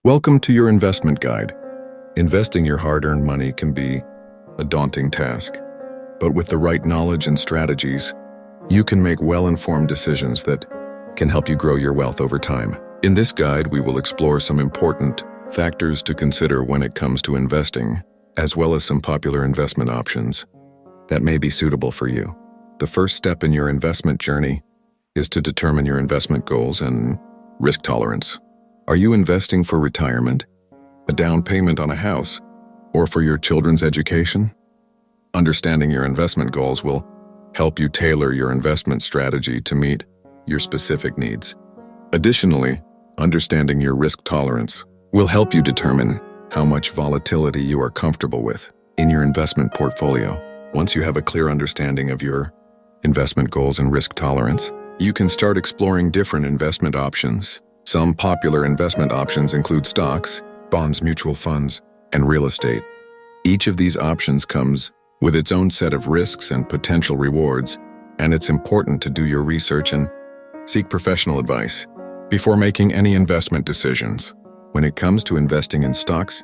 Welcome to your investment guide. Investing your hard-earned money can be a daunting task, but with the right knowledge and strategies, you can make well-informed decisions that can help you grow your wealth over time. In this guide, we will explore some important factors to consider when it comes to investing, as well as some popular investment options that may be suitable for you. The first step in your investment journey is to determine your investment goals and risk tolerance. Are you investing for retirement, a down payment on a house, or for your children's education? Understanding your investment goals will help you tailor your investment strategy to meet your specific needs. Additionally, understanding your risk tolerance will help you determine how much volatility you are comfortable with in your investment portfolio. Once you have a clear understanding of your investment goals and risk tolerance, you can start exploring different investment options. Some popular investment options include stocks, bonds, mutual funds, and real estate. Each of these options comes with its own set of risks and potential rewards, and it's important to do your research and seek professional advice before making any investment decisions. When it comes to investing in stocks,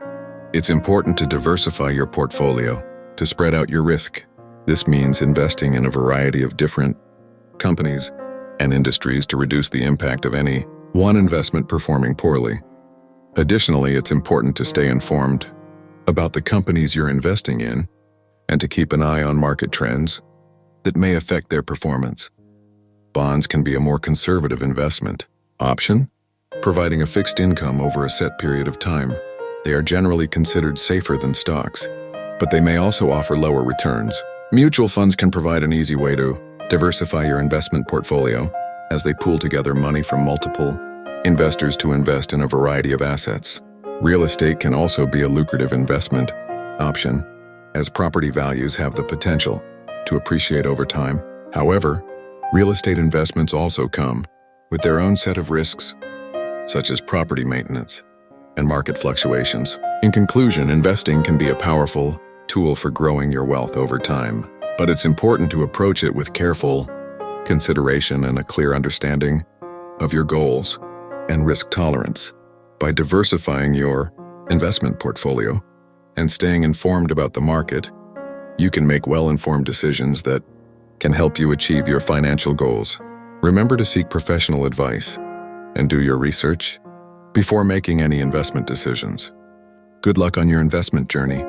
it's important to diversify your portfolio to spread out your risk. This means investing in a variety of different companies and industries to reduce the impact of any one investment performing poorly. Additionally, it's important to stay informed about the companies you're investing in and to keep an eye on market trends that may affect their performance. Bonds can be a more conservative investment option, providing a fixed income over a set period of time. They are generally considered safer than stocks, but they may also offer lower returns. Mutual funds can provide an easy way to diversify your investment portfolio, as they pool together money from multiple investors to invest in a variety of assets. Real estate can also be a lucrative investment option, as property values have the potential to appreciate over time. However, real estate investments also come with their own set of risks, such as property maintenance and market fluctuations. In conclusion, investing can be a powerful tool for growing your wealth over time, but it's important to approach it with careful consideration and a clear understanding of your goals and risk tolerance. By diversifying your investment portfolio and staying informed about the market, you can make well-informed decisions that can help you achieve your financial goals. Remember to seek professional advice and do your research before making any investment decisions. Good luck on your investment journey.